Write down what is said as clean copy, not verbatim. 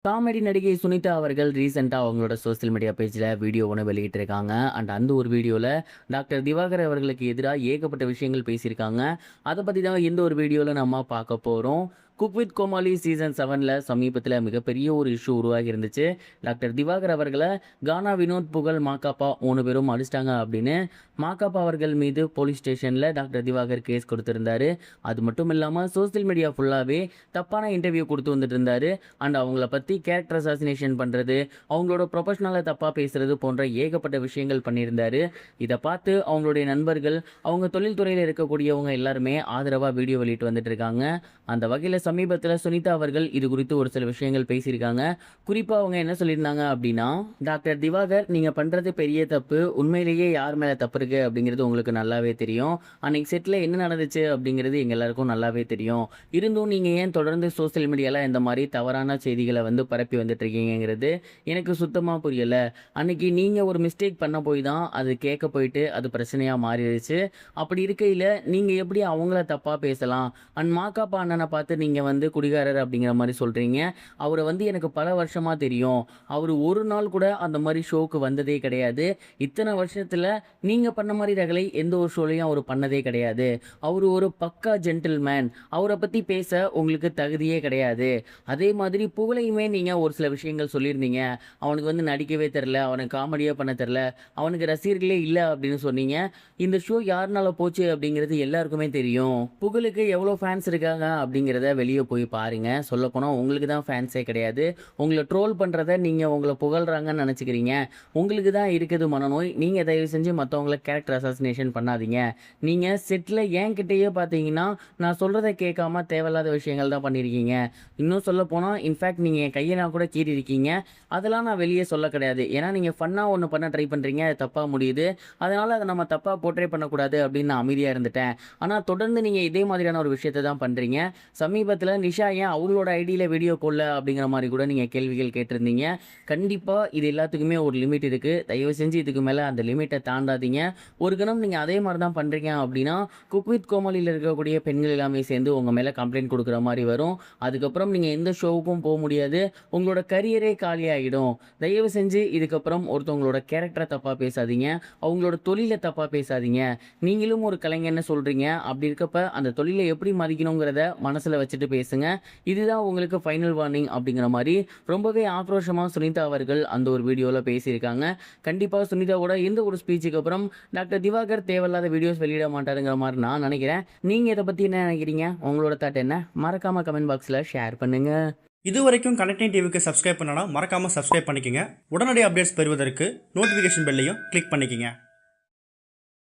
Comedy நடிகை சுனிதா அவர்கள் ரீசெண்டா அவங்களோட சோசியல் மீடியா பேஜ்ல வீடியோ ஒன்று வெளியிட்டிருக்காங்க. அந்த ஒரு வீடியோல டாக்டர் திவாகர் அவர்களுக்கு எதிரா ஏகப்பட்ட விஷயங்கள் பேசியிருக்காங்க. அத பத்தி தான் இந்த ஒரு வீடியோல நம்ம பார்க்க போறோம். குக் வித் கோமாளி சீசன் 7ல சமீபத்தில மிகப்பெரிய ஒரு இஷ்யூ உருவாகி இருந்துச்சு. டாக்டர் திவாகர் அவர்கள கானா வினோத், புகழ், மாகாபா 3 பேரும் அடிச்சிட்டாங்க அப்படின்னு மாகாபா அவர்கள் மீது போலீஸ் ஸ்டேஷன்ல டாக்டர் திவாகர் கேஸ் கொடுத்திருந்தாரு. அது மட்டும் இல்லாம சோசியல் மீடியா ஃபுல்லாவே தப்பான இன்டர்வியூ கொடுத்து வந்துட்டு இருந்தாரு. அவங்கள பத்தி கேரக்டர் அசாசினேஷன் பண்றது, அவங்களோட ப்ரொஃபஷனலை தப்பா பேசுறது போன்ற ஏகப்பட்ட விஷயங்கள் பண்ணியிருந்தாரு. இதை பார்த்து அவங்களுடைய நண்பர்கள், அவங்க தொழில்துறையில் இருக்கக்கூடியவங்க எல்லாருமே ஆதரவா வீடியோ வெளியிட்டு வந்துட்டு இருக்காங்க. அந்த வகையில் சமீபத்தில் சுனிதா அவர்கள் இது குறித்து ஒரு சில விஷயங்கள் பேசியிருக்காங்க. குறிப்பா அவங்க என்ன சொல்லியிருந்தாங்க அப்படின்னா, டாக்டர் திவாகர் நீங்க பண்றது பெரிய தப்பு. உண்மையிலேயே யார் மேல தப்பு இருக்கு அப்படிங்கிறது உங்களுக்கு நல்லாவே தெரியும். அன்னைக்கு செட்ல என்ன நடந்துச்சு அப்படிங்கிறது எங்க எல்லாருக்கும் நல்லாவே தெரியும். இருந்தும் நீங்க ஏன் தொடர்ந்து சோசியல் மீடியால இந்த மாதிரி தவறான செய்திகளை பரப்பி வந்துட்டு இருக்கீங்கிறது எனக்கு சுத்தமா புரியல. அன்னைக்கு நீங்க ஒரு மிஸ்டேக் பண்ண போய் தான் அது கேட்க போயிட்டு அது பிரச்சனையா மாறிடுச்சு. அப்படி இருக்கையில நீங்க எப்படி அவங்கள தப்பா பேசலாம்? மாக்காப்பா அண்ணனை பார்த்து நீங்க குடிகாரர் அப்படிங்கிற மாதிரி சொல்றீங்க. அவரை எனக்கு பல வருஷமா தெரியும். அவர் ஒரு நாள் கூட அந்த மாதிரி ஷோக்கு வந்ததே கிடையாது. இத்தனை வருஷத்துல நீங்க பண்ண மாதிரி ரகலை எந்த ஒரு ஷோலையும் அவர் பண்ணதே கிடையாது. அவர் ஒரு பக்கா ஜென்டில்மேன். அவரை பத்தி பேச உங்களுக்கு தகுதியே கிடையாது. அதே மாதிரி புகழையுமே நீங்க ஒரு சில விஷயங்கள் சொல்லியிருந்தீங்க. அவனுக்கு நடிக்கவே தெரில, அவனுக்கு காமெடியா பண்ண தெரில, அவனுக்கு ரசிகர்களே இல்லை அப்படின்னு சொன்னீங்க. இந்த ஷோ யாருனால போச்சு அப்படிங்கிறது எல்லாருக்குமே தெரியும். புகழுக்கு எவ்வளோ ஃபேன்ஸ் இருக்காங்க அப்படிங்கிறத வெளியே போய் பாருங்க. சொல்லப்போனால் உங்களுக்கு தான் ஃபேன்ஸே கிடையாது. உங்களை ட்ரோல் பண்ணுறத நீங்கள் உங்களை புகழ்றாங்கன்னு நினச்சிக்கிறீங்க. உங்களுக்கு தான் இருக்குது மனநோய். நீங்கள் தயவு செஞ்சு மற்றவங்கள கேரக்டர் அசாசினேஷன் பண்ணாதீங்க. நீங்கள் செட்டில் என்கிட்டயே பார்த்தீங்கன்னா நான் சொல்கிறத கேட்காம தேவையில்லாத விஷயங்கள் தான் பண்ணியிருக்கீங்க. இன்னும் சொல்ல போனால் இன்ஃபேக்ட் நீங்கள் என் கையை நான் கூட கீறி இருக்கீங்க. அதெல்லாம் நான் வெளியே சொல்ல கிடையாது. ஏன்னா நீங்கள் ஃபன்னாக ஒன்று பண்ண ட்ரை பண்ணுறீங்க, அது தப்பாக முடியுது. அதனால் அதை நம்ம தப்பாக போர்ட்ரே பண்ணக்கூடாது அப்படின்னு நான் அமைதியாக இருந்துட்டேன். ஆனால் தொடர்ந்து நீங்கள் இதே மாதிரியான ஒரு விஷயத்தை தான் பண்ணுறீங்க. சமீபத்தில் நிஷா ஏன் அவங்களோட ஐடியில் வீடியோ போடல அப்படிங்கிற மாதிரி கூட நீங்கள் கேள்விகள் கேட்டிருந்தீங்க. கண்டிப்பாக இது எல்லாத்துக்குமே ஒரு லிமிட் இருக்குது. தயவு செஞ்சு இதுக்கு மேலே அந்த லிமிட்டை தாண்டாதீங்க. ஒரு கணம் நீங்கள் அதே மாதிரி தான் பண்ணுறீங்க அப்படின்னா குக் வித் கோமாளியில் இருக்கக்கூடிய பெண்கள் எல்லாமே சேர்ந்து உங்கள் மேலே கம்ப்ளைண்ட் கொடுக்குற மாதிரி வரும். அதுக்கப்புறம் நீங்கள் எந்த ஷோவுக்கும் போக முடியாது. உங்களோட கரியரே காலியாகிடும். தயவு செஞ்சு இதுக்கப்புறம் ஒருத்தவங்களோட கேரக்டரை தப்பாக பேசாதீங்க. அவங்களோட தொழிலை தப்பாக பேசாதீங்க. நீங்களும் ஒரு கலைஞர்னு சொல்கிறீங்க. அப்படி இருக்கப்ப அந்த தொழிலை எப்படி மதிக்கணுங்கிறத மனசில் வச்சுட்டு பேசுங்க. இதுதான் உங்களுக்கு ஃபைனல் வார்னிங் அப்படிங்கிற மாதிரி ரொம்பவே ஆக்ரோஷமாக சுனிதா அவர்கள் அந்த ஒரு வீடியோவில் பேசியிருக்காங்க. கண்டிப்பாக சுனிதாவோட இந்த ஒரு ஸ்பீச்சுக்கு அப்புறம் டாக்டர் திவாகர் தேவையில்லாத வீடியோஸ் வெளியிட மாட்டாருங்கிற மாதிரி நான் நினைக்கிறேன். நீங்கள் இதை பற்றி என்ன நினைக்கிறீங்க? உங்களோட தாட் என்ன? மறக்காமல் கமெண்ட் பாக்ஸில் ஷேர் பண்ணுங்க. இது வரைக்கும் கனெக்டிங் டிவிக்கு சப்ஸ்கிரைப் பண்ணனா மறக்காமல் சப்ஸ்கிரைப் பண்ணிக்கங்க. உடனடி அப்டேட்ஸ் பெறுவதற்கு நோட்டிஃபிகேஷன் பெல்லையும் கிளிக் பண்ணிக்கங்க.